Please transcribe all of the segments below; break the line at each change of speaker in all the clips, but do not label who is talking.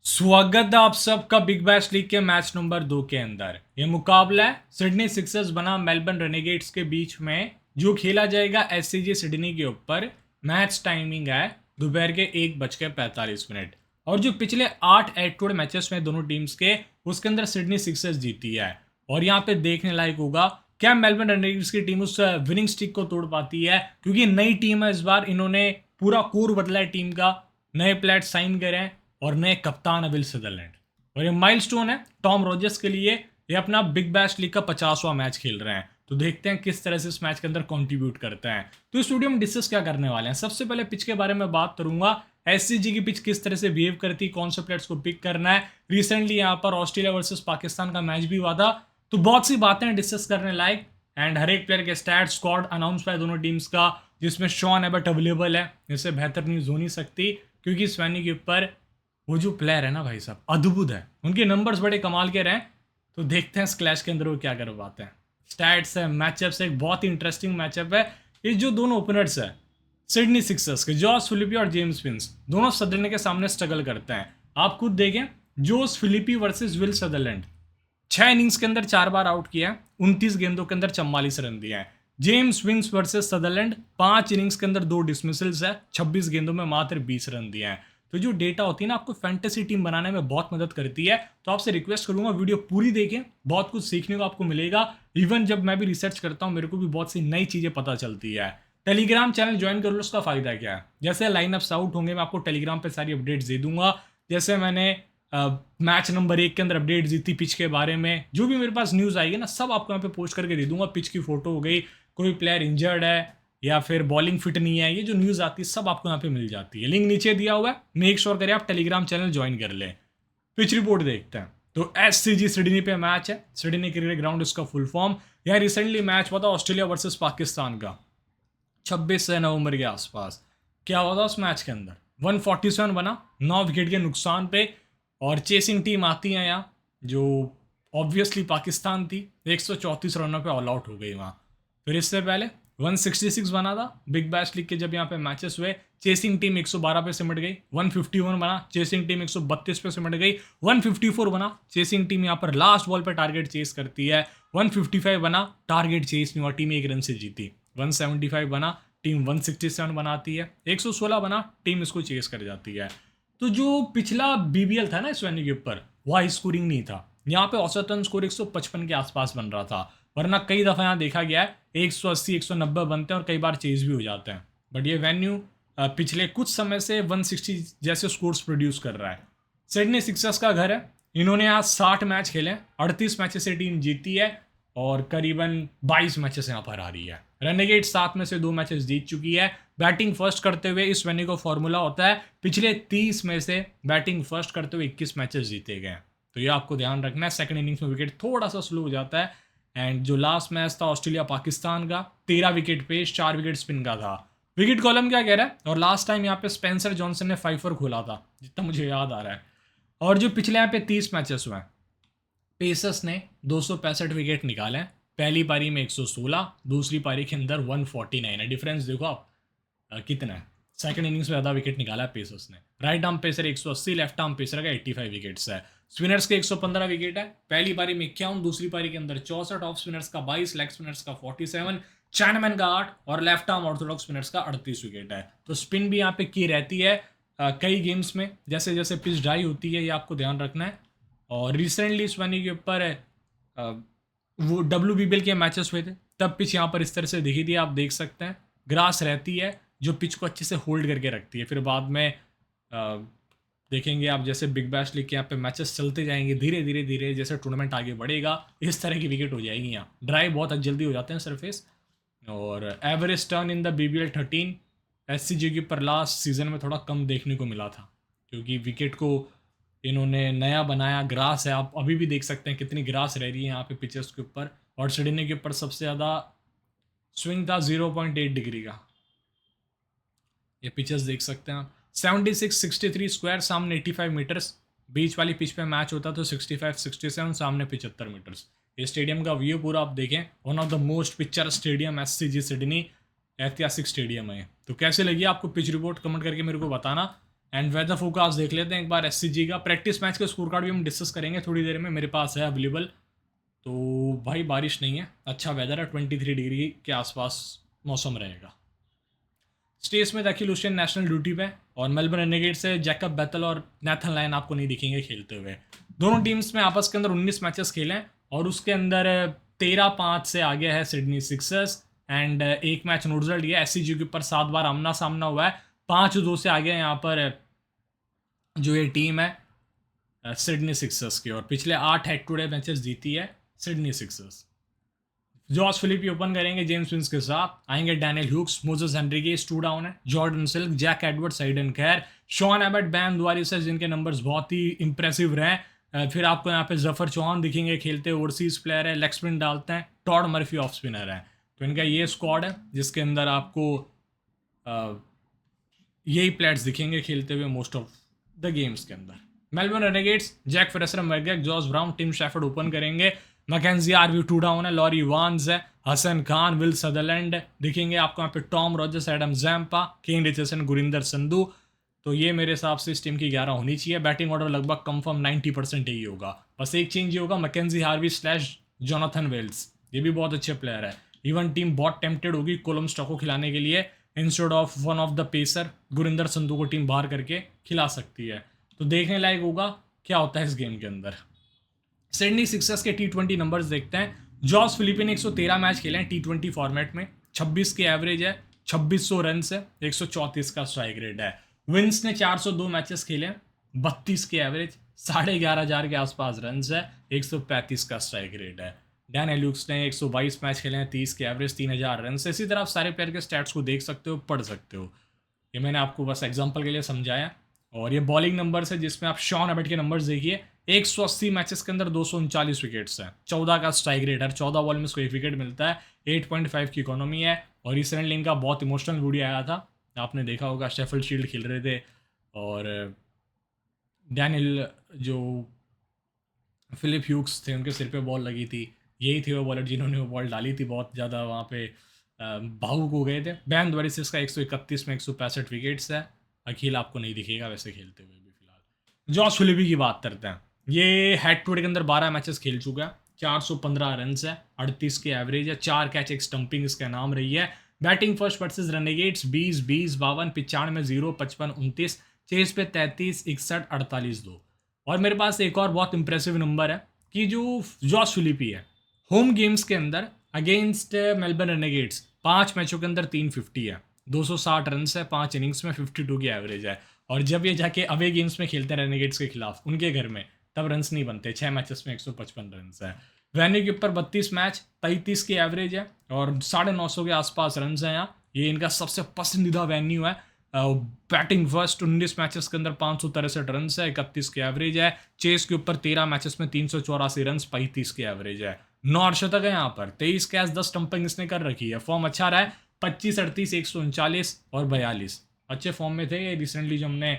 स्वागत है आप सबका बिग बैश लीग के मैच नंबर 2 के अंदर। ये मुकाबला है सिडनी सिक्सर्स बना मेलबर्न रेनेगेड्स के बीच में, जो खेला जाएगा एससीजी सिडनी के ऊपर। मैच टाइमिंग है दोपहर के 1:45। और जो पिछले 8 एटोड मैचेस में दोनों टीम्स के, उसके अंदर सिडनी सिक्सर्स जीती है। और यहाँ पे देखने लायक होगा क्या मेलबर्न रेनेगेड्स की टीम उस विनिंग स्ट्रीक को तोड़ पाती है, क्योंकि नई टीम है इस बार। इन्होंने पूरा कोर बदला है टीम का, नए प्लेयर साइन करे हैं और नए कप्तान है विल सदरलैंड। और ये माइलस्टोन है टॉम रॉजर्स के लिए। ये अपना बिग बैश लीग का 50वां मैच खेल रहे हैं, तो देखते हैं किस तरह से इस मैच के अंदर कंट्रीब्यूट करते हैं। तो इस वीडियो में डिस्कस क्या करने वाले हैं, सबसे पहले पिच के बारे में बात करूंगा। एससीजी की पिच किस तरह से बिहेव करती, कौन से प्लेयर्स को पिक करना है। रिसेंटली यहाँ पर ऑस्ट्रेलिया वर्सेस पाकिस्तान का मैच भी हुआ था, तो बहुत सी बातें डिस्कस करने लायक। एंड हर एक प्लेयर के स्टैट स्क्वाड अनाउंस है दोनों टीम्स का, जिसमें शॉन एबट अवेलेबल है। इससे बेहतर न्यूज़ हो नहीं सकती, क्योंकि इस वेन्यू के ऊपर वो जो प्लेयर है ना भाई साहब, अद्भुत है। उनके नंबर्स बड़े कमाल के रहे। तो देखते हैं इस क्लैश के अंदर वो क्या करवाते हैं। स्टैट्स है, मैचअप्स है, एक बहुत ही इंटरेस्टिंग मैचअप है। ये जो दोनों ओपनर्स है सिडनी सिक्सर्स के, जॉस फिलिपी और जेम्स विंस, दोनों सदरलैंड के सामने स्ट्रगल करते हैं। आप खुद देखें, Josh Philippe versus Will Sutherland 6 innings के अंदर 4 बार आउट किया है, 29 गेंदों के अंदर 44 रन दिए हैं। James Vince versus Sutherland 5 innings के अंदर 2 डिसमिसल्स है, 26 गेंदों में मात्र 20 रन दिए हैं। तो जो डेटा होती है ना, आपको फैंटेसी टीम बनाने में बहुत मदद करती है। तो आपसे रिक्वेस्ट करूंगा वीडियो पूरी देखें, बहुत कुछ सीखने को आपको मिलेगा। इवन जब मैं भी रिसर्च करता हूं, मेरे को भी बहुत सी नई चीजें पता चलती है। टेलीग्राम चैनल ज्वाइन कर लो, उसका फायदा क्या है, जैसे लाइनअप्स आउट होंगे मैं आपको टेलीग्राम पे सारी अपडेट्स दे दूंगा। जैसे मैंने मैच नंबर 1 के अंदर अपडेट दी थी पिच के बारे में, जो भी मेरे पास न्यूज़ आएगी ना, सब आपको यहाँ पे पोस्ट करके दे दूंगा। पिच की फोटो हो गई, कोई प्लेयर इंजर्ड है या फिर बॉलिंग फिट नहीं है, ये जो न्यूज़ आती है सब आपको यहाँ पे मिल जाती है। लिंक नीचे दिया हुआ है, मेक श्योर करें आप टेलीग्राम चैनल ज्वाइन कर लें। पिच रिपोर्ट देखते हैं। तो एससीजी सिडनी पे मैच है, सिडनी क्रिकेट ग्राउंड इसका फुल फॉर्म। यहाँ रिसेंटली मैच हुआ था ऑस्ट्रेलिया वर्सेस पाकिस्तान का 26 नवंबर के आसपास। क्या हुआ था उस मैच के अंदर, 147 बना 9 विकेट के नुकसान पे। और चेसिंग टीम आती है यहाँ, जो ऑब्वियसली पाकिस्तान थी, 134 रनों पे ऑल आउट हो गई वहाँ। फिर इससे पहले 166 बना था बिग बैश लीग के जब यहाँ पे मैचेस हुए। चेसिंग टीम 112 पे सिमट गई, 151 बना। चेसिंग टीम 132 पे सिमट गई, 154 बना। चेसिंग टीम यहाँ पर लास्ट बॉल पे टारगेट चेस करती है, 155 बना। टारगेट चेस नहीं हुआ, टीम 1 रन से जीती। 175 बना, टीम 167 बनाती है। 116 बना, टीम इसको चेस कर जाती है। तो जो पिछला बीबीएल था ना इस वेन्यू के ऊपर, वह हाई स्कोरिंग नहीं था। यहाँ पे औसतन स्कोर 155 के आसपास बन रहा था, वरना कई दफ़ा यहाँ देखा गया है 180 190 बनते हैं और कई बार चेज भी हो जाते हैं। बट ये वेन्यू पिछले कुछ समय से 160 जैसे स्कोर्स प्रोड्यूस कर रहा है। सिडनी सिक्सर्स का घर है, इन्होंने यहाँ 60 मैच खेले, 38 मैचेस से टीम जीती है और करीबन 22 मैचेस यहाँ पर आ रही है। रेनेगेड 7 में से 2 मैचेस जीत चुकी है। बैटिंग फर्स्ट करते हुए इस वेन्यू का फॉर्मूला होता है, पिछले 30 में से बैटिंग फर्स्ट करते हुए 21 मैचेस जीते गए। तो ये आपको ध्यान रखना है। सेकंड इनिंग्स में विकेट थोड़ा सा स्लो हो जाता है। एंड जो लास्ट मैच था ऑस्ट्रेलिया पाकिस्तान का, 13 विकेट पेश, 4 विकेट स्पिन का था। विकेट कॉलम क्या कह रहा है, और लास्ट टाइम यहाँ पे स्पेंसर जॉनसन ने 5 खोला था, जितना मुझे याद आ रहा है। और जो पिछले यहाँ पे 30 मैचेस हुए हैं, पेसर्स ने 265 विकेट निकाले हैं। पहली पारी में 116, दूसरी पारी के अंदर 149 है। डिफरेंस देखो आप कितना है। सेकंड इनिंग्स में ज़्यादा विकेट निकाला है पेसर्स ने। Right arm pacer 180, left arm pacer का 85 विकेट्स है। स्पिनर्स के 115 विकेट है। पहली पारी में 51, दूसरी पारी के अंदर 64, ऑफ स्पिनर्स का 22, लेग स्पिनर्स का 47, चैनमैन का 8 और लेफ्ट आर्म ऑर्थोडॉक्स स्पिनर्स का 38 विकेट है। तो स्पिन भी यहाँ पे की रहती है कई गेम्स में, जैसे जैसे पिच ड्राई होती है, ये आपको ध्यान रखना है। और रिसेंटली इस वेन्यू के ऊपर वो WBBL के मैचेस हुए थे, तब पिच यहाँ पर इस तरह से दिखी थी, आप देख सकते हैं। ग्रास रहती है जो पिच को अच्छे से होल्ड करके रखती है। फिर बाद में देखेंगे आप, जैसे बिग बैश लीग के यहाँ पे मैचेस चलते जाएंगे, धीरे धीरे धीरे जैसे टूर्नामेंट आगे बढ़ेगा, इस तरह की विकेट हो जाएगी। यहाँ ड्राई बहुत जल्दी हो जाते हैं सरफेस। और average turn in the BBL 13 SCG के ऊपर लास्ट सीजन में थोड़ा कम देखने को मिला था, क्योंकि विकेट को इन्होंने नया बनाया। ग्रास है, आप अभी भी देख सकते हैं कितनी ग्रास रह रही है यहाँ पे पिचेस के ऊपर। और सिडनी के ऊपर सबसे ज़्यादा स्विंग था 0.8 डिग्री का। ये पिचेस देख सकते हैं आप, 76 63 स्क्वायर, सामने 85 मीटर्स। बीच वाली पिच पे मैच होता तो 65 67, सामने 75 मीटर्स। ये स्टेडियम का व्यू पूरा आप देखें, one of the most picture stadium SCG Sydney, ऐतिहासिक स्टेडियम है। तो कैसे लगी आपको पिच रिपोर्ट, कमेंट करके मेरे को बताना। एंड वेदर फोरकास्ट देख लेते हैं एक बार एससीजी का। प्रैक्टिस मैच का स्कोर कार्ड भी हम डिस्कस करेंगे थोड़ी देर में, मेरे पास है अवेलेबल। तो भाई बारिश नहीं है, अच्छा वेदर है, 23 डिग्री के आसपास मौसम रहेगा। स्टेज में दाखिल हुसैन नेशनल ड्यूटी पे, और मेलबर्न रेनेगेड्स से जैकब बेथल और नेथन लाइन आपको नहीं दिखेंगे खेलते हुए। दोनों टीम्स में आपस के अंदर 19 मैचेस खेले हैं, और उसके अंदर 13-5 से आगे है सिडनी सिक्सर्स, एंड एक मैच नो रिजल्ट है। एससीजी के ऊपर 7 बार आमना सामना हुआ है, 5-2 से आगे यहाँ पर जो ये टीम है सिडनी सिक्सर्स की, और पिछले 8 हेड टू डे मैचेस जीती है Sydney Sixers. Josh Philippe open करेंगे जेम्स विंस के साथ, आएंगे Daniel Hughes, Moises Henriques 2 down है, Jordan Silk, Jack Edwards, Hayden Kerr, Sean Abbott, बैम दुआरिसर जिनके नंबर्स बहुत ही इंप्रेसिव रहे। फिर आपको यहाँ पे जफर चौहान दिखेंगे खेलते, ओवरसीज प्लेयर है, लेग स्पिन डालते हैं, टॉड मर्फी ऑफ स्पिनर है। तो इनका ये स्क्वाड है जिसके अंदर आपको यही प्लेयर्स दिखेंगे खेलते हुए मोस्ट ऑफ द गेम्स के अंदर। Melbourne Renegades, Jake Fraser, McGurk, Josh Brown, Tim Shepherd open करेंगे, मैकेंजी आरवी 2 डाउन है, लॉरी वान्स है, हसन खान, विल सदरलैंड दिखेंगे आपको यहाँ पे, Tom Rogers, Adam Zampa, Kane Richardson, Gurinder Sandhu. तो ये मेरे हिसाब से इस टीम की 11 होनी चाहिए। बैटिंग ऑर्डर लगभग कंफर्म 90% यही होगा, बस एक चेंज ही होगा, McKenzie Harvey slash Jonathan Wells, ये भी बहुत अच्छे प्लेयर है। इवन टीम बहुत टेम्प्टेड होगी कोलम स्टॉक को खिलाने के लिए, instead of one of the pacer Gurinder Sandhu को टीम बाहर करके खिला सकती है। तो देखने लायक होगा क्या होता है इस गेम के अंदर। सिडनी सिक्सर्स के T20 नंबर्स देखते हैं। जॉस फिलिपी ने 113 मैच खेले हैं T20 फॉर्मेट में, 26 की एवरेज है, 2600 रन है, 134 का स्ट्राइक रेट है। विंस ने 402 मैचेस खेले हैं, 32 की एवरेज, 11,500 के आसपास रन है, 135 का स्ट्राइक रेट है। डैनियल ह्यूक्स ने 122 मैच खेले हैं, 30 की एवरेज, 3,000 रन से। इसी तरह आप सारे प्लेयर के स्टैट्स को देख सकते हो, पढ़ सकते हो, ये मैंने आपको बस एग्जांपल के लिए समझाया। और ये बॉलिंग नंबर्स है जिसमें आप शॉन एबट के नंबर्स देखिए, 180 मैचेस के अंदर 239 विकेट्स हैं, 14 का स्ट्राइक रेट है, 14 बॉल में उसको 1 विकेट मिलता है, 8.5 की इकोनॉमी है। और रिसेंटली इनका बहुत इमोशनल वीडियो आया था, आपने देखा होगा, शेफील्ड शील्ड खेल रहे थे, और डैनियल जो फिलिप ह्यूक्स थे उनके सिर पे बॉल लगी थी, यही थे वो बॉलर जिन्होंने वो बॉल डाली थी, बहुत ज़्यादा वहाँ पे भावुक हो गए थे। बैन द्वारिसिस का 131 में 165 विकेट्स है, अखिल आपको नहीं दिखेगा वैसे खेलते हुए भी फिलहाल। जॉस फिलिपी की बात करते हैं, ये हेड टू हेड के अंदर 12 मैचेस खेल चुका है, 415 रन है, 38 की एवरेज है, 4 कैच, एक स्टंपिंग इसका नाम रही है। Batting first versus Renegades 20, 20, 52, 95, 0, 55, 29, chase पे 33, 61, 48, 2। और मेरे पास एक और बहुत इंप्रेसिव नंबर है कि जो जॉस फिलिपी है होम गेम्स के अंदर अगेंस्ट मेलबर्न रेनेगेड्स 5 मैचों के अंदर 350 है, 260 रन है, 5 इनिंग्स में 52 की एवरेज है। और जब ये जाके अवे गेम्स में खेलते हैं रेनेगेड्स के खिलाफ उनके घर में, तब रन्स नहीं बनते, 6 मैचेस में 155 रन है। वेन्यू के ऊपर 32 मैच, 33 की एवरेज है, और 950 के आसपास रन है यहाँ। ये इनका सबसे पसंदीदा वेन्यू है। बैटिंग फर्स्ट 19 मैचेस के अंदर 563 रन है, 31 की एवरेज है। चेस के ऊपर 13 मैचेस में 384 रन, 35 की एवरेज है। 9 अर्शतक है यहाँ पर, 23 कैच, 10 स्टंपिंग इसने कर रखी है। फॉर्म अच्छा रहा है, 25, 38, 139 और 42 अच्छे फॉर्म में थे। ये रिसेंटली जो हमने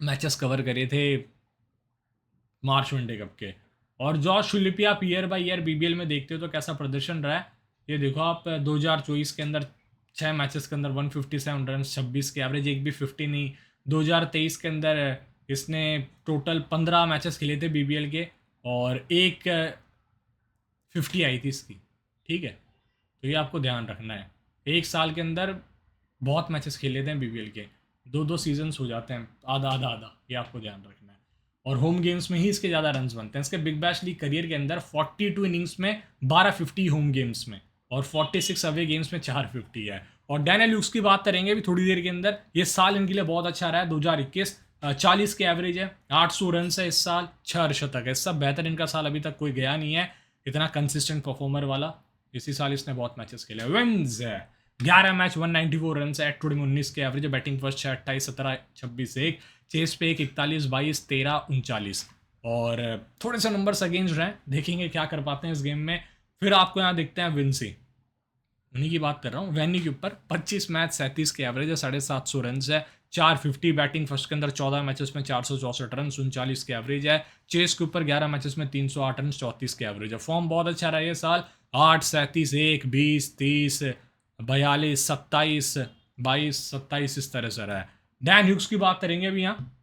मैचेस कवर करे थे मार्च वनडे कप के। और जॉस फिलिपी आप ईयर बाय ईयर बीबीएल में देखते हो तो कैसा प्रदर्शन रहा है, ये देखो आप 2024 के अंदर 6 मैचेस के अंदर 157 रन, 26 की एवरेज, एक भी 50 नहीं। 2023 के अंदर इसने टोटल 15 मैचेस खेले थे बीबीएल के, और एक 50 आई थी इसकी, ठीक है। तो ये आपको ध्यान रखना है, एक साल के अंदर बहुत मैचेस खेले थे बीबीएल के, 2-2 सीजन्स हो जाते हैं, आधा आधा आधा, ये आपको ध्यान रखना है। और होम गेम्स में ही इसके ज़्यादा रन्स बनते हैं। इसके बिग बैश लीग करियर के अंदर 42 इनिंग्स में 1250 होम गेम्स में, और 46 अवे गेम्स में 450 है। और डैनियल ह्यूक्स की बात करेंगे अभी थोड़ी देर के अंदर, ये साल इनके लिए बहुत अच्छा रहा है। 2021 40 की एवरेज है, 800 रन है इस साल, 6 अर्शतक है। इससे बेहतर इनका साल अभी तक कोई गया नहीं है, इतना कंसिस्टेंट परफॉर्मर वाला। इसी साल इसने बहुत मैचेस खेले। विंस है 11 मैच, 194 रन है, एट 19 के एवरेज है। बैटिंग फर्स्ट 6, 28, 17, 26, 1, चेस पे 1, 41, 22, 13, 39। और थोड़े से नंबर्स अगेंस्ट रहे, देखेंगे क्या कर पाते हैं इस गेम में। फिर आपको यहाँ देखते हैं विंसी, उन्हीं की बात कर रहा हूँ। वेन्यू के ऊपर 25 मैच, 37 के एवरेज है, 750 रन है, 450। बैटिंग फर्स्ट के अंदर 14 मैचेस में 464 रन, 39 के एवरेज है। चेस के ऊपर 11 मैचेस में 308 रन, 34 के एवरेज है। फॉर्म बहुत अच्छा रहा है ये साल, 8, 37, 1, 20, 30, 42, 27, 22, 27 इस तरह से रहा है। डैन ह्यूक्स की बात करेंगे अभी यहाँ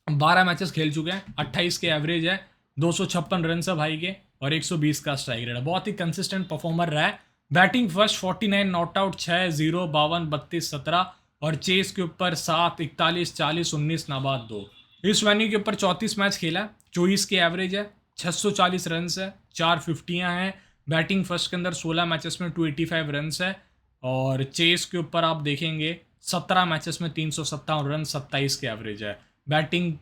12 मैचेस खेल चुके हैं, 28 के एवरेज है, 256 रन है भाई के और 120 का स्ट्राइक रेट है। बहुत ही कंसिस्टेंट परफॉर्मर रहा है। बैटिंग फर्स्ट 49 नॉट आउट 6 0 52 32 17 और चेस के ऊपर 7 41 40 19 नाबाद 2। इस वेन्यू के ऊपर 34 मैच खेला, 24 के एवरेज है, 640 रन है, 4 फिफ्टियाँ हैं। बैटिंग फर्स्ट के अंदर 16 मैचेस में 285 रन है और चेस के ऊपर आप देखेंगे 17 मैचेस में 357 रन 27 के एवरेज है। Batting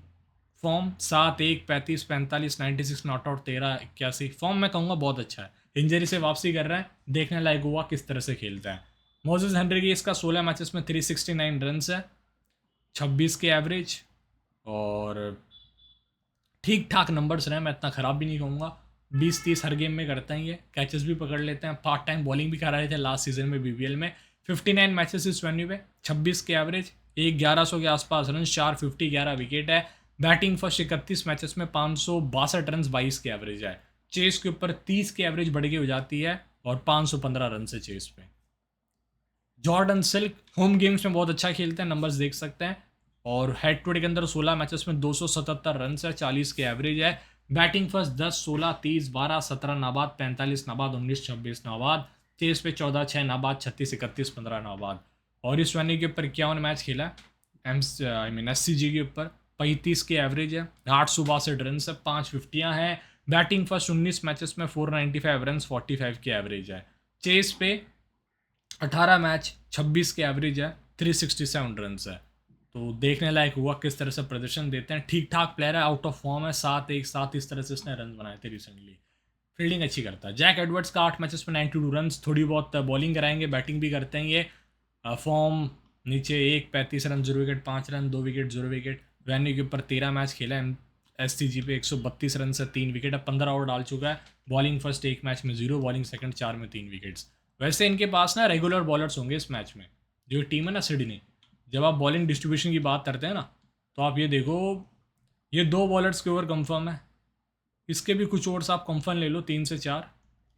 form 7 1 35 45 96 not out 13 81 form मैं कहूँगा बहुत अच्छा है। इंजरी से वापसी कर रहा है, देखने लायक हुआ किस तरह से खेलता है। मोजेस हेनरिक्स का 16 मैचेस में 369 रन है, 26 के एवरेज और ठीक ठाक नंबर्स रहे, मैं इतना ख़राब भी नहीं कहूँगा। 20-30 हर गेम में करते हैं, ये कैचेस भी पकड़ लेते हैं, पार्ट टाइम बॉलिंग भी करा रहे थे लास्ट सीजन में बीबीएल में। 59 मैचेस इस वेन्यू पे, 26 के एवरेज, 1100 के आसपास रन, 450 11 विकेट है। बैटिंग फर्स्ट 31 मैचेस में 562 रन 22 के एवरेज है। चेस के ऊपर 30 के एवरेज बढ़ के हो जाती है और 515 रन से चेस पे। जॉर्डन सिल्क होम गेम्स में बहुत अच्छा खेलते हैं, नंबर्स देख सकते हैं और हेड टू हेड के अंदर 16 मैचेस में 277 रन है, 40 के एवरेज है। बैटिंग फर्स्ट 10 16 30 12 17 नाबाद, 45 नाबाद, 19 26 नाबाद। चेस पे 14 6 नाबाद, 36 31 15 नाबाद। और इस वेन्यू के ऊपर 51 मैच खेला SCG के ऊपर, 35 के एवरेज है, 862 रन है, 5 फिफ्टियाँ हैं। बैटिंग फर्स्ट 19 मैचेस में 495 रन 45 के एवरेज है। चेस पे 18 मैच 26 के एवरेज है, 367 रन है। तो देखने लायक हुआ किस तरह से प्रदर्शन देते हैं। ठीक ठाक प्लेयर है, आउट ऑफ फॉर्म है, 7-1 7 इस तरह से इसने रन बनाए थे रिसेंटली। फील्डिंग अच्छी करता है। जैक एडवर्ड्स का 8 मैचेस में 92 रन, थोड़ी बहुत बॉलिंग कराएंगे, बैटिंग भी करते हैं ये। फॉर्म नीचे 1 35 run 0 wicket 5 run 2 wicket 0 wicket. Venue के ऊपर 13 मैच खेला है, SCG पे 132 रन से 3 विकेट है, 15 ओवर डाल चुका है। बॉलिंग फर्स्ट 1 मैच में 0, बॉलिंग सेकंड 4 में 3 विकेट्स। वैसे इनके पास ना रेगुलर बॉलर्स होंगे इस मैच में। जो टीम है ना सिडनी, जब आप बॉलिंग डिस्ट्रीब्यूशन की बात करते हैं ना, तो आप ये देखो, ये 2 बॉलर्स के ओवर कंफर्म है, इसके भी कुछ ओवर्स आप कंफर्म ले लो 3 से 4,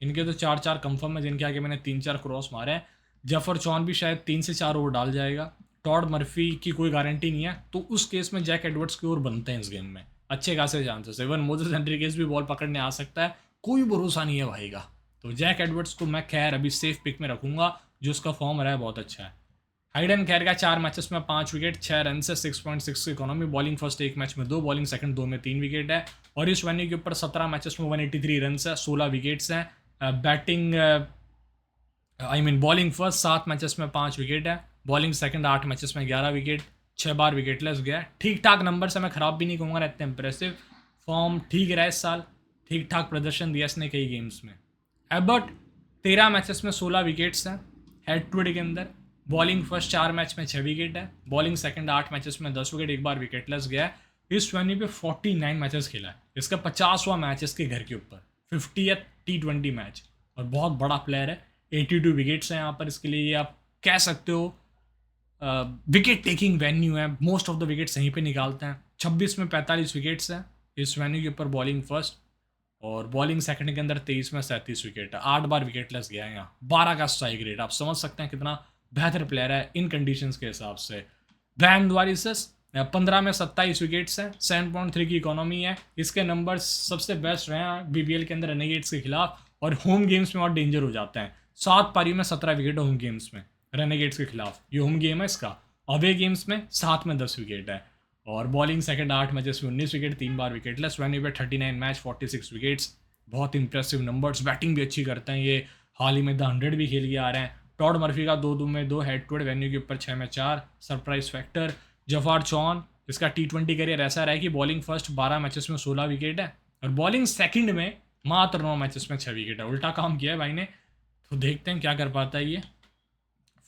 इनके तो 4-4 कंफर्म है, जिनके आगे मैंने 3-4 क्रॉस मारे हैं। जफर चौन भी शायद 3 से 4 ओवर डाल जाएगा। टॉड मर्फी की कोई गारंटी नहीं है, तो उस केस में जैक एडवर्ड्स के ओवर बनते हैं इस गेम में, अच्छे खासे चांसेस। इवन मोजेस हेनरिक्स भी बॉल पकड़ने आ सकता है, कोई भरोसा नहीं है भाई का। तो जैक एडवर्ड्स को मैं खैर अभी सेफ पिक में रखूंगा, जो उसका फॉर्म रहा है बहुत अच्छा है। हाइडन खैर का 4 मैचेस में 5 विकेट 6 रन से, 6.6 इकोनॉमी। बॉलिंग फर्स्ट 1 मैच में 2, बॉलिंग सेकंड 2 में 3 विकेट है। और इस वेन्यू के ऊपर 17 मैचेस में 183 रन है, 16 विकेट्स हैं। बैटिंग बॉलिंग फर्स्ट 7 मैचेस में 5 विकेट है, बॉलिंग सेकंड 8 मैचेस में 11 विकेट, 6 बार विकेटलेस गया। ठीक ठाक नंबर से, मैं खराब भी नहीं कहूँगा, इतने इंप्रेसिव। फॉर्म ठीक रहा इस साल, ठीक ठाक प्रदर्शन दिया इसने कई गेम्स में। एबर्ट 13 मैचेस में 16 विकेट्स हैं हेड टू हेड के अंदर। बॉलिंग फर्स्ट 4 मैच में 6 विकेट है, बॉलिंग सेकंड 8 मैचेस में 10 विकेट, 1 बार विकेटलेस गया है। इस वेन्यू पे 49 मैचेस खेला है, इसका 50वां मैच इसके घर के ऊपर, 50th T20 मैच, और बहुत बड़ा प्लेयर है। 82 विकेट्स हैं यहाँ पर इसके लिए, ये आप कह सकते हो विकेट टेकिंग वेन्यू है, मोस्ट ऑफ द विकेट्स यहीं पे निकालते हैं। 26 में 45 विकेट्स हैं इस वेन्यू के ऊपर बॉलिंग फर्स्ट, और बॉलिंग सेकंड के अंदर 23 में 37 विकेट है, 8 बार विकेटलेस गया है यहाँ, 12 का स्ट्राइक रेट। आप समझ सकते हैं कितना बेहतर प्लेयर है इन कंडीशंस के हिसाब से। ब्रायन वारिस 15 में 27 विकेट्स हैं, 7.3 की इकोनॉमी है। इसके नंबर्स सबसे बेस्ट रहे हैं बीबीएल के अंदर रेनेगेड्स के खिलाफ, और होम गेम्स में और डेंजर हो जाते हैं। 7 पारी में 17 विकेट होम गेम्स में रेनेगेड्स के खिलाफ, ये होम गेम है इसका। अवे गेम्स में 7 में 10 विकेट है, और बॉलिंग सेकंड 8 मैचेस में 19 विकेट, 3 बार विकेटलेस। वेन्यू पे 39 मैच 46 विकेट्स, बहुत इंप्रेसिव नंबर्स। बैटिंग भी अच्छी करते हैं ये, हाल ही में द 100 भी खेल के आ रहे हैं। टॉड मर्फी का 2 में 2 हेड टू हेड, वेन्यू के ऊपर 6 में 4, सरप्राइज फैक्टर। जफर चौन, इसका T20 करियर ऐसा रहा है कि बॉलिंग फर्स्ट 12 मैचेस में 16 विकेट है, और बॉलिंग सेकंड में मात्र 9 मैचेस में 6 विकेट है। उल्टा काम किया है भाई ने, तो देखते हैं क्या कर पाता है ये।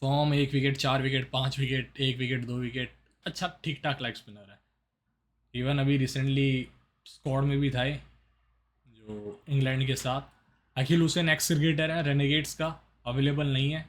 Form 1 wicket 4 wicket 5 wicket 1 wicket 2 wicket, अच्छा ठीक ठाक लाइक स्पिनर है। इवन अभी रिसेंटली स्क्वाड में भी था जो इंग्लैंड के साथ। अखिल हुसैन एक्स क्रिकेटर है रेनेगेड्स का, अवेलेबल नहीं है।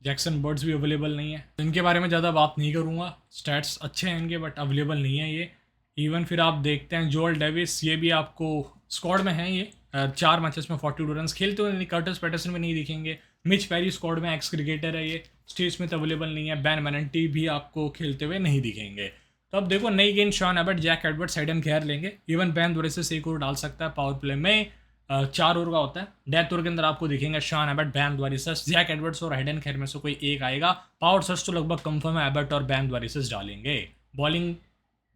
जैक्सन बर्ड्स भी अवेलेबल नहीं है, इनके बारे में ज़्यादा बात नहीं करूँगा। स्टैट्स अच्छे हैं इनके, बट अवेलेबल नहीं है ये। इवन फिर आप देखते हैं जोएल डेविस, ये भी आपको स्क्वाड में है ये, 4 मैचेस में 42 रन खेलते हुए कर्टिस पैटरसन में नहीं दिखेंगे। मिच पेरी स्क्वाड में एक्स क्रिकेटर है, ये स्टीव स्मिथ अवेलेबल नहीं है, बैन मैनटी भी आपको खेलते हुए नहीं दिखेंगे। तो अब देखो नई गेंद Sean Abbott, Jack Edwards, Hayden Kerr लेंगे। इवन बैन दोरेसिस एक ओवर डाल सकता है। पावर प्ले में 4 ओवर का होता है। डेथ ओवर के अंदर आपको दिखेंगे Sean Abbott, Ben Dwarshuis, Jack Edwards और हैडन खेर में से कोई एक आएगा। पावर सर्च तो लगभग कंफर्म है, एबर्ट और बैन द्वारिसस डालेंगे। बॉलिंग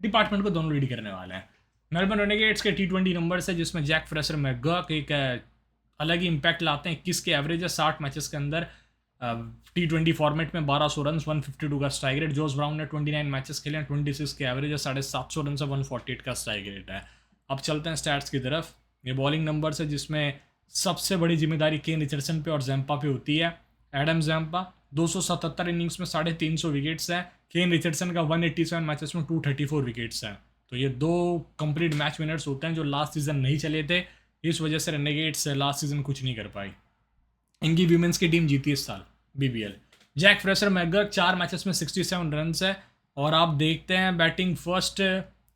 डिपार्टमेंट को दोनों लीड करने वाले हैं। मेलबर्न रेनेगेड्स के T20 नंबर्स है, जिसमें जैक फ्रेशर, मैकगर्क एक अलग ही इंपैक्ट लाते हैं। 21 के एवरेज है 60 मैचेस के अंदर। T20 फॉर्मेट में 1200 रन, 152 का स्ट्राइक रेट। जोस ब्राउन ने 29 मैचेस खेले हैं, 26 के एवरेज है, 750 रन से 148 का स्ट्राइक रेट है। अब चलते हैं स्टैट्स की तरफ। ये बॉलिंग नंबर्स है, जिसमें सबसे बड़ी जिम्मेदारी केन रिचर्डसन पे और जैम्पा पे होती है। एडम जैम्पा 277 इनिंग्स में 350 विकेट्स है। केन रिचर्डसन का 187 मैचेस में 234 विकेट्स हैं। तो ये दो कंप्लीट मैच विनर्स होते हैं जो लास्ट सीजन नहीं चले थे। इस वजह से रेनेगेड्स लास्ट सीजन कुछ नहीं कर पाई। इनकी वीमेंस की टीम जीती इस साल BBL। Jake Fraser, McGurk 4 matches में 67 रन है। और आप देखते हैं बैटिंग फर्स्ट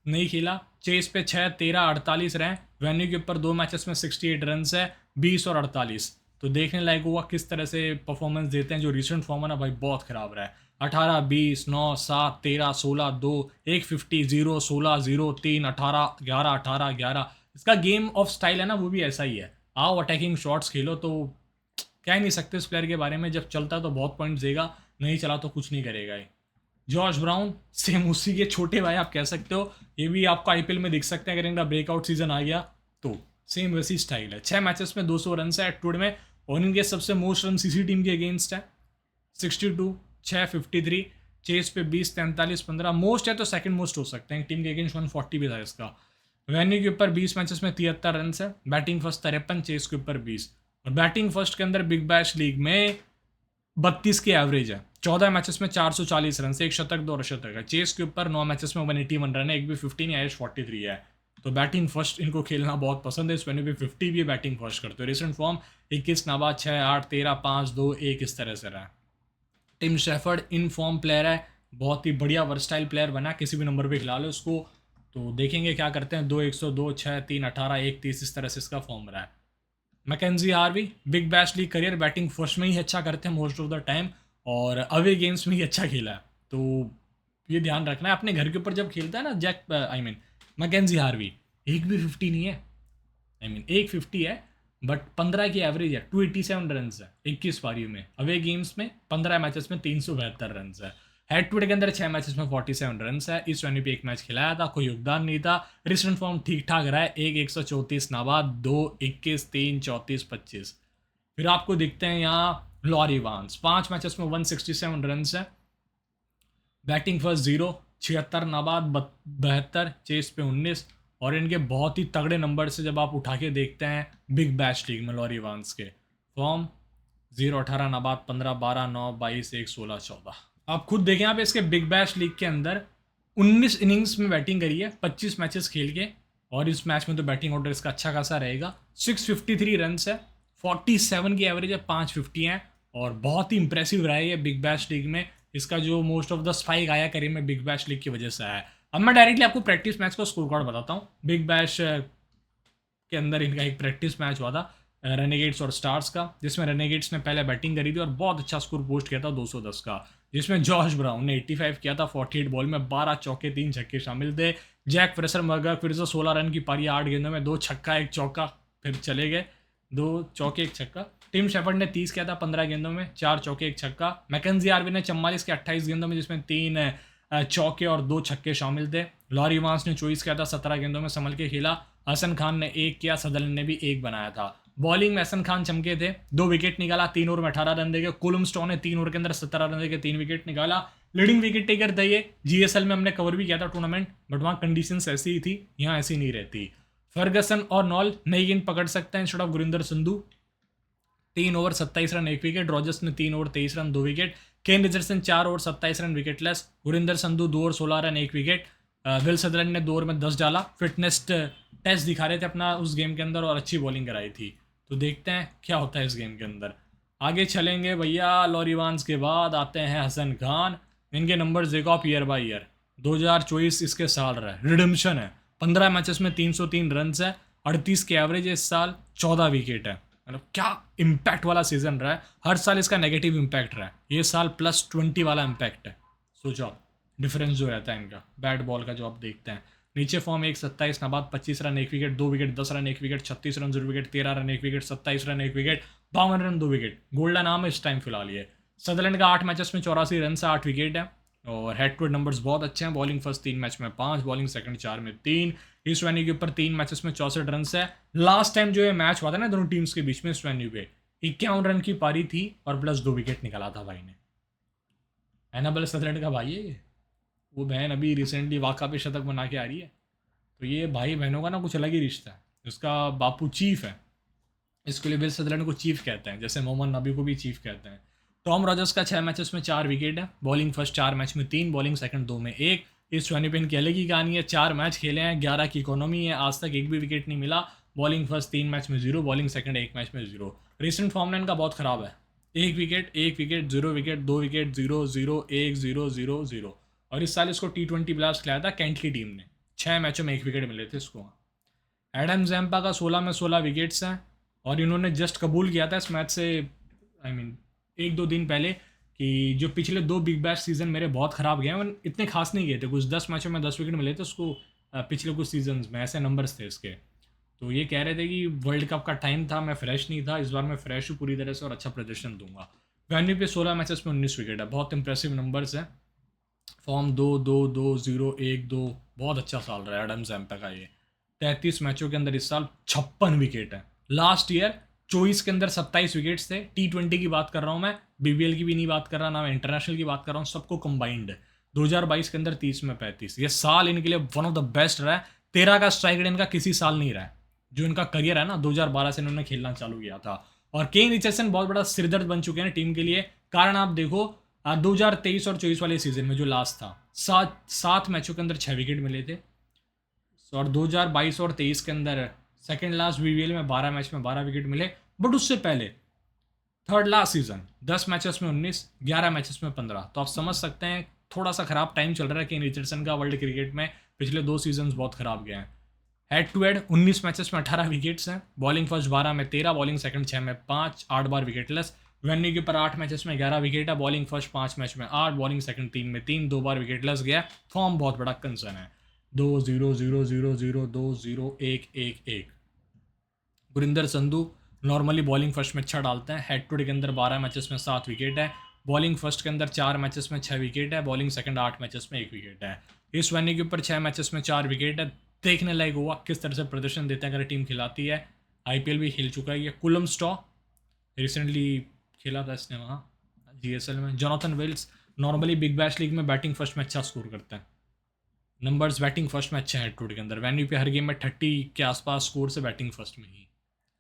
नहीं खेला, चेस पे 6, 13, 48 रहे। वेन्यू के ऊपर 2 मैचेस में 68 रन है, 20 और 48। तो देखने लायक हुआ किस तरह से परफॉर्मेंस देते हैं। जो रिसेंट फॉर्म है ना भाई, बहुत ख़राब रहा है। 18, 20, 9, 7, 13, 16, 2, 150, 0, 16, 0, 3, 18, 11, 18, 11। इसका गेम ऑफ स्टाइल है ना, वो भी ऐसा ही है। आओ अटैकिंग शॉट्स खेलो, तो कह नहीं सकते इस प्लेयर के बारे में। जब चलता तो बहुत पॉइंट्स देगा, नहीं चला तो कुछ नहीं करेगा ये। जॉर्ज ब्राउन सेम उसी के छोटे भाई आप कह सकते हो। ये भी आपको IPL में दिख सकते हैं अगर इनका ब्रेकआउट सीजन आ गया तो। सेम वैसी स्टाइल है। 6 मैचेस में 200 रन है एटवुड में। और इनके सबसे मोस्ट रन CC टीम के अगेंस्ट है 62, 6, 53। चेस पे 20, 43, 15। मोस्ट है तो सेकंड मोस्ट हो सकते हैं, टीम के अगेंस्ट 140 भी था इसका। वेन्यू के ऊपर 20 मैचेस में 73 रन है। बैटिंग फर्स्ट 53, चेस के ऊपर 20। और बैटिंग फर्स्ट के अंदर बिग बैश लीग में 32 की एवरेज है। 14 मैचेस में 440 रन से, 1 शतक 2 अर्धशतक है। चेस के ऊपर 9 मैचेस में 181 रन है, एक भी 15 या 43 है। तो बैटिंग फर्स्ट इनको खेलना बहुत पसंद है। इस वेन्यू पे 50 भी बैटिंग फर्स्ट करते हो। रिसेंट फॉर्म 21, 9, 6, 8, 13, 5, 2, 1 इस तरह से रहा है। Tim Shepherd in form player है, बहुत ही बढ़िया वर्सटाइल प्लेयर बना। किसी भी नंबर पे खिला लो उसको, तो देखेंगे क्या करते हैं। 2, 102, 6, 3, 18, 1, 30 इस तरह से इसका फॉर्म रहा है। McKenzie Harvey Big Bash League career batting first में ही अच्छा करते हैं मोस्ट ऑफ द टाइम, और अवे गेम्स में ही अच्छा खेला है। तो ये ध्यान रखना है अपने घर के ऊपर जब खेलता है ना जैक मैकेंजी हार्वी। एक भी 50 नहीं है, एक 50 है बट 15 की एवरेज है। 287 रन है 21 पारियों में। अवे गेम्स में 15 मैचेस में 372 रन है। हेड टू हेड के अंदर 6 मैचेस में 47 रन है। इस वेन्यू पे 1 मैच खिलाया था, कोई योगदान नहीं था। रिसेंट फॉर्म ठीक ठाक रहा है। 1, 134 नाबाद, 2, 21, 3, 34, 25। फिर आपको दिखते हैं यहाँ लॉरी वांस, 5 मैचेस में 167 रन है। बैटिंग फर्स्ट 0, 76 नाबाद, 72, चेस पे 19। और इनके बहुत ही तगड़े नंबर से जब आप उठा के देखते हैं बिग बैश लीग में लॉरी वांस के फॉर्म 0, 18 नाबाद, 15, 12, 9, 22, 1, 16, 14। आप खुद देखें यहाँ पे इसके बिग बैश लीग के अंदर 19 इनिंग्स में बैटिंग करी है, 25 मैचेस खेल के। और इस मैच में तो बैटिंग ऑर्डर इसका अच्छा खासा रहेगा। 653 रन है, 47 की एवरेज है, 550 हैं। और बहुत ही इंप्रेसिव रहा है ये बिग बैश लीग में। इसका जो मोस्ट ऑफ द स्पाइक आया करियर में बिग बैश लीग की वजह से आया। अब मैं डायरेक्टली आपको प्रैक्टिस मैच का स्कोर कार्ड बताता हूँ। बिग बैश के अंदर इनका एक प्रैक्टिस मैच हुआ था रेनेगेड्स और स्टार्स का, जिसमें रेनेगेड्स ने पहले बैटिंग करी थी और बहुत अच्छा स्कोर पोस्ट किया था 210 का, जिसमें जॉर्ज ब्राउन ने 85 किया था 48 बॉल में, 12 चौके 3 छक्के शामिल थे। जैक फ्रेशर मगर फिर से 16 रन की पारी, 8 गेंदों में 2 छक्का 1 चौका, फिर चले गए 2 चौके 1 छक्का। टिम शेफर्ड ने 30 किया था 15 गेंदों में, 4 चौके 1 छक्का। मैकेंजी हार्वी ने 44 के 28 गेंदों में, जिसमें 3 चौके और 2 छक्के शामिल थे। लॉरी वांस ने 24 किया था 17 गेंदों में, संभल के खेला। हसन खान ने 1 किया, सदरलैंड ने भी 1 बनाया था। बॉलिंग में हसन खान चमके थे, 2 विकेट निकाला, 3 ओवर में 18 रन देके। कोलम स्टोन ने 3 ओवर के अंदर 17 रन देके 3 विकेट निकाला। लीडिंग विकेट टेकर था ये। GSL में हमने कवर भी किया था टूर्नामेंट, बट वहाँ कंडीशंस ऐसी ही थी, यहाँ ऐसी नहीं रहती। फर्गसन और नॉल नई गेंद पकड़ सकते हैं instead of Gurinder Sandhu. 3 over 27 run 1 wicket. Rogers ने 3 over 23 run 2 wicket. Cane Richardson 4 over 27 run wicketless. Gurinder Sandhu 2 over 16 run 1 wicket. Will Sutherland ने 2 ओवर में 10 डाला। फिटनेस टेस्ट दिखा रहे थे अपना उस गेम के अंदर और अच्छी बॉलिंग कराई थी। तो देखते हैं क्या होता है इस गेम के अंदर। आगे चलेंगे भैया। लॉरी वांस के बाद आते हैं हसन खान। इनके नंबर देखो आप ईयर बाई ईयर। 2024 इसके साल रहा है, रिडम्पशन है। 15 मैचेस में 303 रन है, 38 के एवरेज है इस साल, 14 विकेट है। मतलब क्या इम्पैक्ट वाला सीजन रहा है, हर साल इसका नेगेटिव इम्पैक्ट रहा है, ये साल +20 वाला इम्पैक्ट है। सोचो आप डिफरेंस जो रहता है इनका बैट बॉल का जो आप देखते हैं। नीचे फॉर्म 127, नाबाद 25 run 1 wicket 2 wicket 10 run 1 wicket 36 run 0 wicket 13 run 1 wicket 27 run 1 wicket 52 run 2 wicket. Golden नाम है इस टाइम फिलहाल ये। सदरलैंड का 8 मैचेस में 84 रन से 8 विकेट है और हेड टू हेड नंबर्स बहुत अच्छे हैं। बॉलिंग फर्स्ट 3 मैच में 5, बॉलिंग सेकंड 4 में 3। इस वेन्यू के ऊपर 3 मैचेस में 64 रन है। लास्ट टाइम जो ये मैच हुआ था ना दोनों टीम्स के बीच में इस वेन्यू पे 51 रन की पारी थी और +2 विकेट निकाला था भाई ने। एनाबल सदरलैंड का भाई है ये, वो बहन अभी रिसेंटली वाका पे शतक बना के आ रही है। तो ये भाई बहनों का ना कुछ अलग ही रिश्ता है। उसका बापू चीफ है, इसके लिए विल सदरलैंड को चीफ कहते हैं, जैसे मोहम्मद नबी को भी चीफ कहते हैं। टॉम रॉजर्स का 6 मैचेस में 4 विकेट है। बॉलिंग फर्स्ट 4 मैच में 3, बॉलिंग सेकंड 2 में 1। इस वेन्यू पे इनकी अलग ही कहानी है, 4 मैच खेले हैं, 11 की इकोनॉमी है, आज तक एक भी विकेट नहीं मिला। बॉलिंग फर्स्ट 3 मैच में 0, बॉलिंग सेकंड 1 मैच में 0। रिसेंट फॉर्म लाइन का बहुत खराब है, 1 विकेट 1 विकेट 0 विकेट 2 विकेट 0 0 1 0 0 0। और इस साल इसको T20 ब्लास्ट खिलाया था कैंट की टीम ने, 6 मैचों में 1 विकेट मिले थे इसको। एडम जैम्पा का 16 में 16 विकेट्स हैं और इन्होंने जस्ट कबूल किया था इस मैच से, आई मीन 1-2 दिन पहले, कि जो पिछले 2 बिग बैश सीज़न मेरे बहुत ख़राब गए हैं, इतने खास नहीं गए थे, कुछ 10 मैचों में 10 विकेट मिले थे उसको पिछले कुछ सीजन्स में, ऐसे नंबर्स थे इसके। तो ये कह रहे थे कि वर्ल्ड कप का टाइम था, मैं फ्रेश नहीं था, इस बार मैं फ्रेश हूँ पूरी तरह से और अच्छा प्रदर्शन दूंगा। वेन्यू पे 16 मैचेस में 19 विकेट है, बहुत इंप्रेसिव नंबर्स है। फॉर्म 2-2-2-0-1-2, बहुत अच्छा साल रहा है एडम जैम्पा का ये। 33 मैचों के अंदर इस साल 56 विकेट है। लास्ट ईयर 24 के अंदर 27 विकेट्स थे। T20 की बात कर रहा हूँ मैं, BBL की भी नहीं बात कर रहा, ना मैं इंटरनेशनल की बात कर रहा हूँ, सबको कंबाइंड है। 2022 के अंदर 30 में 35, ये साल इनके लिए वन ऑफ द बेस्ट रहा है। 13 का स्ट्राइक रेट इनका किसी साल नहीं रहा है। जो इनका करियर है ना, 2012 से इन्होंने खेलना चालू किया था। और केन रिचर्डसन बहुत बड़ा सिरदर्द बन चुके हैं टीम के लिए, कारण आप देखो 2023 और 24 वाले सीजन में जो लास्ट था, 7 मैचों के अंदर 6 विकेट मिले थे। और 2022 और 23 के अंदर सेकेंड लास्ट BBL में 12 मैच में 12 विकेट मिले। बट उससे पहले थर्ड लास्ट सीजन 10 मैचेस में 19, 11 मैचेस में 15। तो आप समझ सकते हैं थोड़ा सा खराब टाइम चल रहा है केन रिचर्डसन का वर्ल्ड क्रिकेट में, पिछले 2 सीजन बहुत खराब गए हैं। हेड टू हेड 19 मैचेस में 18 विकेट्स हैं। बॉलिंग फर्स्ट 12 में 13, बॉलिंग सेकंड 6 में 5, 8 बार विकेटलेस। वेन्यू के ऊपर 8 मैचेस में 11 विकेट है। बॉलिंग फर्स्ट 5 मैच में 8, बॉलिंग सेकंड 3 में 3, 2 बार विकेटलेस गया। फॉर्म बहुत बड़ा कंसर्न है, 2-0-0-0-0-2-0-1-1-1। Gurinder Sandhu normally bowling first में 6 डालते हैं। हेड टू हेड के अंदर 12 मैचेस में 7 विकेट है। बॉलिंग फर्स्ट के अंदर 4 मैचेस में 6 विकेट है। बॉलिंग सेकंड 8 मैचेस में 1 विकेट है। इस वेन्यू के ऊपर 6 मैचेस में 4 विकेट है। देखने लायक हुआ किस तरह से प्रदर्शन देते हैं अगर टीम खिलाती है। IPL भी खेल चुका है ये। कुलम स्टॉ रिसेंटली खेला था इसने वहाँ GSL में। Jonathan Wells normally Big Bash League में बैटिंग फर्स्ट में अच्छा स्कोर करता है, नंबर्स बैटिंग फर्स्ट में अच्छे हैं हेड टू हेड के अंदर। वेन्यू पे हर गेम में 30 के आसपास स्कोर से बैटिंग फर्स्ट में ही।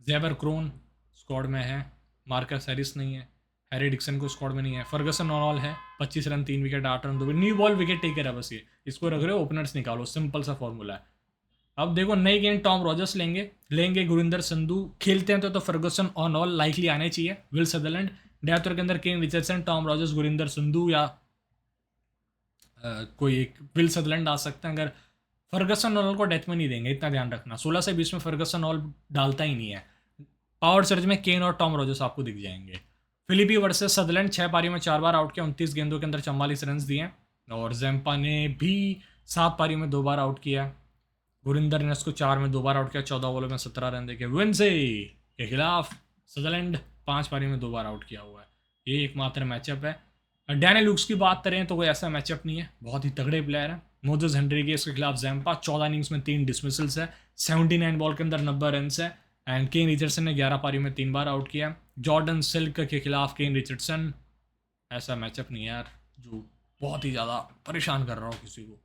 जेबर क्रोन स्क्वाड में है, मार्कस हैरिस नहीं है, हैरी डिक्सन को स्क्वाड में नहीं है। फर्गसन ऑल है, 25 run 3 wicket 8 run 2 wicket. New ball wicket taker है बस ये, इसको रख रहे हो ओपनर्स निकालो, सिंपल सा फॉर्मूला है। अब देखो नई गेंद टॉम रॉजर्स लेंगे गुरिंदर संधू। खेलते हैं तो फर्गसन ऑन ऑल लाइकली आने चाहिए। विल सदरलैंड डेथ ओवर के अंदर केन Richardson, Tom Rogers, Gurinder Sandhu या कोई एक विल सदरलैंड आ सकते हैं। अगर फर्गसन ऑल को डेथ में नहीं देंगे, इतना ध्यान रखना। 16 से 20 में फर्गसन ऑल डालता ही नहीं है। पावर सर्ज में केन और टॉम रॉजर्स आपको दिख जाएंगे। फिलिपी वर्सेस सदरलैंड 6 पारियों में 4 बार आउट किया, 29 गेंदों के अंदर 44 रन दिए। और जैम्पा ने भी 7 पारियों में 2 बार आउट किया। गुरिंदर ने उसको 4 में 2 बार आउट किया, 14 बॉलों में 17 रन देके। विंसे के खिलाफ सदरलैंड 5 पारियों में 2 बार आउट किया हुआ है। ये एकमात्र मैचअप है। डैनियल लुक्स की बात करें तो कोई ऐसा मैचअप नहीं है, बहुत ही तगड़े प्लेयर है। मोजेस हेनरिकेस के खिलाफ जैम्पा 14 इनिंग्स में 3 डिसमिसल्स है, 79 बॉल के अंदर 90 रन है। एंड केन रिचर्डसन ने 11 पारियों में 3 बार आउट किया। जॉर्डन सिल्क के खिलाफ केन रिचर्डसन, ऐसा मैचअप नहीं है यार जो बहुत ही ज़्यादा परेशान कर रहा हो किसी को।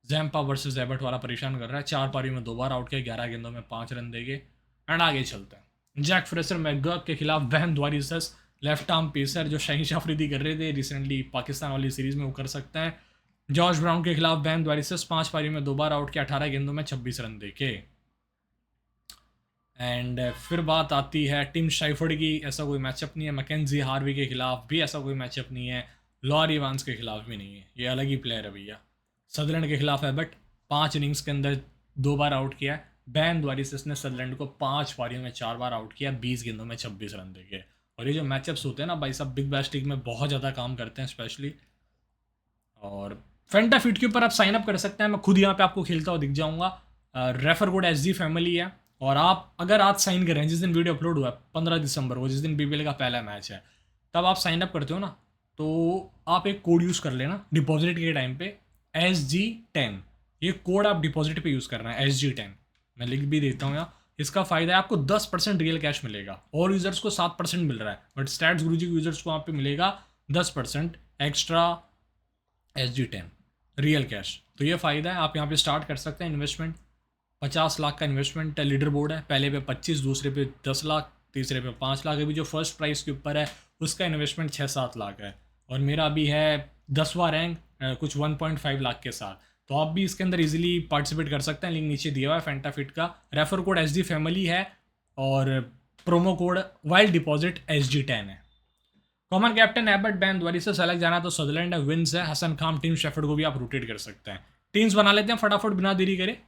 जैम्पा वर्सेस एबर्ट वाला परेशान कर रहा है। 4 पारियों में 2 बार आउट किया, 11 गेंदों में 5 रन देंगे। एंड आगे चलते हैं। जैक फ्रेसर मैकगर्क के खिलाफ वहम द्वारिसस, लेफ्ट आर्म पेसर जो शहीन अफरीदी कर रहे थे रिसेंटली पाकिस्तान वाली सीरीज़ में, वो कर सकते हैं। जॉर्ज ब्राउन के खिलाफ वहम द्वारिसस 5 पारियों में 2 बार आउट किया, 18 गेंदों में 26 रन देके। एंड फिर बात आती है टिम शाइफर्ड की, ऐसा कोई मैचअप नहीं है। मैकेंजी हार्वी के खिलाफ भी ऐसा कोई मैचअप नहीं है। लॉरी इवांस के खिलाफ भी नहीं है, ये अलग ही प्लेयर है भैया। सदरलैंड के खिलाफ है बट 5 इनिंग्स के अंदर 2 बार आउट किया है, बैन वारिस ने सदरलैंड को 5 पारियों में 4 बार आउट किया, 20 गेंदों में 26 रन देके। और ये जो मैचअप्स होते हैं ना भाई साहब, बिग बैश लीग में बहुत ज़्यादा काम करते हैं स्पेशली। और फेंटा फिट के ऊपर आप साइन अप कर सकते हैं, मैं खुद यहाँ पे आपको खेलता हुआ दिख जाऊँगा। रेफर कोड SG फैमिली है। और आप अगर आज साइन करें, जिस दिन वीडियो अपलोड हुआ है 15 दिसंबर को, जिस दिन BBL का पहला मैच है, तब आप साइन अप करते हो ना, तो आप एक कोड यूज़ कर लेना डिपॉजिट के टाइम पे, SG10। ये कोड आप डिपॉजिट पे यूज़ करना है, SG10। मैं लिख भी देता हूँ यहाँ। इसका फ़ायदा है आपको 10% रियल कैश मिलेगा, और यूज़र्स को 7% मिल रहा है, बट स्टैट्स गुरुजी के यूज़र्स को वहाँ पे मिलेगा 10% एक्स्ट्रा SG10 रियल कैश। तो ये फ़ायदा है, आप यहाँ पे स्टार्ट कर सकते हैं इन्वेस्टमेंट। 50 लाख का इन्वेस्टमेंट लीडर बोर्ड है, पहले पे 25, दूसरे पे 10 लाख, तीसरे पे 5 लाख। अभी जो फर्स्ट प्राइस के ऊपर है उसका इन्वेस्टमेंट 6-7 लाख है, और मेरा अभी है 10वां रैंक कुछ 1.5 लाख के साथ। तो आप भी इसके अंदर इजीली पार्टिसिपेट कर सकते हैं, लिंक नीचे दिया हुआ है फेंटा फिट का। रेफर कोड SG फैमिली है और promo code wild deposit SG10 है। कॉमन कैप्टन एबर्ट, बैन द्वारी से सेलेक्ट जाना तो सदरलैंड है, विंस है, हसन खान, टीम शेफर्ड को भी आप रोटेट कर सकते हैं। टीम्स बना लेते हैं फटाफट बिना देरी करे।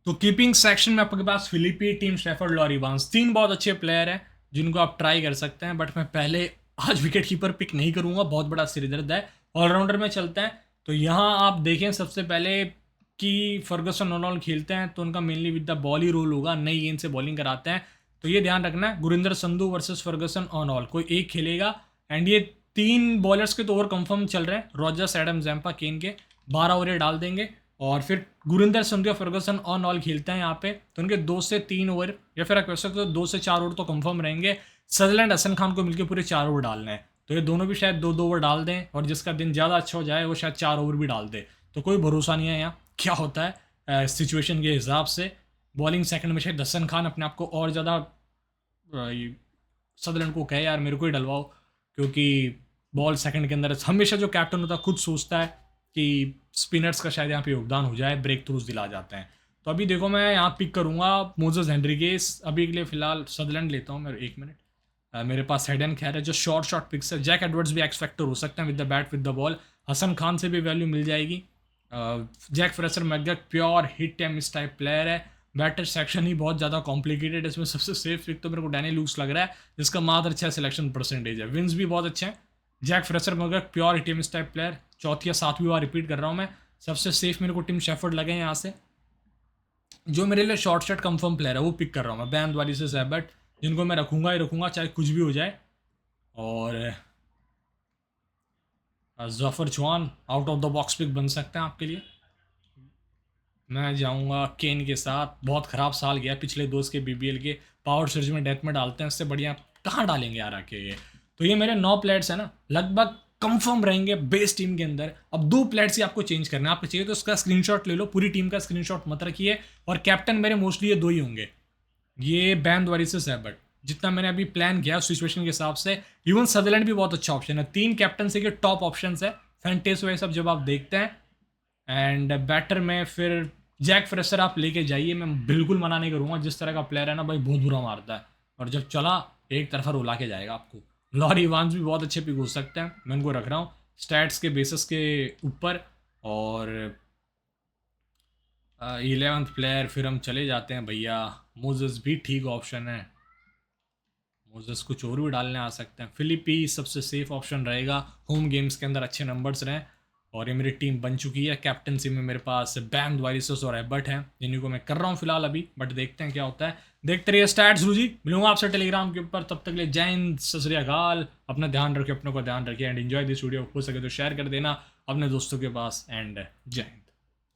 तो कीपिंग सेक्शन में आपके पास फिलिपी, टीम शेफर्ड, लॉरी बांस, 3 बहुत अच्छे प्लेयर हैं जिनको आप ट्राई कर सकते हैं, बट मैं पहले आज विकेट कीपर पिक नहीं करूंगा, बहुत बड़ा सिरदर्द है। ऑलराउंडर में चलते हैं, तो यहाँ आप देखें सबसे पहले कि फर्गसन ओनॉल खेलते हैं तो उनका मेनली विद द बॉल ही रोल होगा, नई गेंद से बॉलिंग कराते हैं, तो ये ध्यान रखना है। गुरिंदर संधू वर्सेस फर्गसन ओनॉल, कोई एक खेलेगा। एंड ये 3 बॉलर्स के तो ओवर कंफर्म चल रहे हैं, रॉजर्स, एडम, जैम्पा, केन के 12 ओवर डाल देंगे। और फिर गुरिंदर संधू या फर्गसन ऑन ऑल खेलते हैं यहाँ पे, तो उनके 2 से 3 ओवर, या फिर आप कह सकते हो 2 से 4 ओवर तो कंफर्म रहेंगे। सदरलैंड हसन खान को मिलकर पूरे 4 ओवर डालने हैं, तो ये दोनों भी शायद 2-2 ओवर डाल दें, और जिसका दिन ज़्यादा अच्छा हो जाए वो शायद 4 ओवर भी डाल दे। तो कोई भरोसा नहीं है यहाँ क्या होता है सिचुएशन के हिसाब से। बॉलिंग सेकंड में शायद हसन खान अपने आप को और ज़्यादा सदरलैंड को कहे यार मेरे को ही डलवाओ, क्योंकि बॉल सेकंड के अंदर हमेशा जो कैप्टन होता है खुद सोचता है कि स्पिनर्स का शायद यहाँ पे योगदान हो जाए, ब्रेक थ्रूज दिला जाते हैं। तो अभी देखो मैं यहाँ पिक करूँगा मोजेस हेनरिकेस, अभी के लिए फिलहाल सदरलैंड लेता हूँ मैं। 1 मिनट, मेरे पास हेडन खैर है जो शॉर्ट पिक्स है। जैक एडवर्ड्स भी एक्स फैक्टर हो सकते हैं with the bat with the ball. Hasan Khan से भी वैल्यू मिल जाएगी। Jake Fraser McGurk pure hit em इस टाइप प्लेयर है। बैटर सेक्शन ही बहुत ज़्यादा कॉम्प्लिकेटेड है, इसमें सबसे सेफ पिक तो मेरे को डैनी लूक्स लग रहा है, जिसका मात्र अच्छा सिलेक्शन परसेंटेज है। विंस भी बहुत अच्छे हैं। Jake Fraser McGurk pure hit em इस टाइप प्लेयर, चौथी या 7वीं बार रिपीट कर रहा हूँ मैं। सबसे सेफ मेरे को टीम शेफर्ड लगे यहाँ से, जो मेरे लिए शॉर्ट कंफर्म प्लेयर है वो पिक कर रहा हूँ मैं। बैन वाली से सैबर्ट, जिनको मैं रखूँगा ही रखूँगा चाहे कुछ भी हो जाए। और Zafar Chauhan out of the box pick बन सकते हैं आपके लिए। मैं जाऊंगा केन के साथ, बहुत ख़राब साल गया पिछले 2 के BBL के, पावर सर्ज में डेथ में डालते हैं, इससे बढ़िया कहाँ डालेंगे यार आके ये। तो ये मेरे 9 प्लेयर्स हैं ना, लगभग कंफर्म रहेंगे बेस टीम के अंदर। अब 2 प्लेयर्स ही आपको चेंज करना है, आपको चाहिए तो उसका स्क्रीनशॉट ले लो, पूरी टीम का स्क्रीनशॉट मत रखिए। और कैप्टन मेरे मोस्टली ये 2 ही होंगे, ये बैन द्वारी से सैबर्ट, जितना मैंने अभी प्लान किया उस सिचुएशन के हिसाब से। इवन सदरलैंड भी बहुत अच्छा ऑप्शन है, 3 कैप्टन से के टॉप ऑप्शन है फैंटेस वही सब जब आप देखते हैं। एंड बैटर में फिर जैक फ्रेसर आप लेके जाइए, मैं बिल्कुल मना नहीं करूँगा, जिस तरह का प्लेयर है ना भाई बहुत बुरा मारता है, और जब चला एक तरफा रुला के जाएगा आपको। लॉरी वांस भी बहुत अच्छे पिक हो सकते हैं, मैं उनको रख रहा हूँ स्टैट्स के बेसिस के ऊपर। और 11th प्लेयर फिर हम चले जाते हैं भैया, मोजेस भी ठीक ऑप्शन है, मोजेस कुछ और भी डालने आ सकते हैं। फिलिपी सबसे सेफ ऑप्शन रहेगा, होम गेम्स के अंदर अच्छे नंबर्स रहें। और ये मेरी टीम बन चुकी है, कैप्टनसी में मेरे पास बैन वारिस और एबर्ट हैं, जिन्हीं को मैं कर रहा हूँ फिलहाल अभी, बट देखते हैं क्या होता है। देखते रहिए स्टैट्स गुरुजी, मिलूंगा आपसे टेलीग्राम के ऊपर, तब तक के लिए जय हिंद, सत श्री अकाल, अपना ध्यान रखिए, अपनों का ध्यान रखिए, एंड एंजॉय दिस वीडियो। हो सके तो शेयर कर देना अपने दोस्तों के पास, एंड जय हिंद।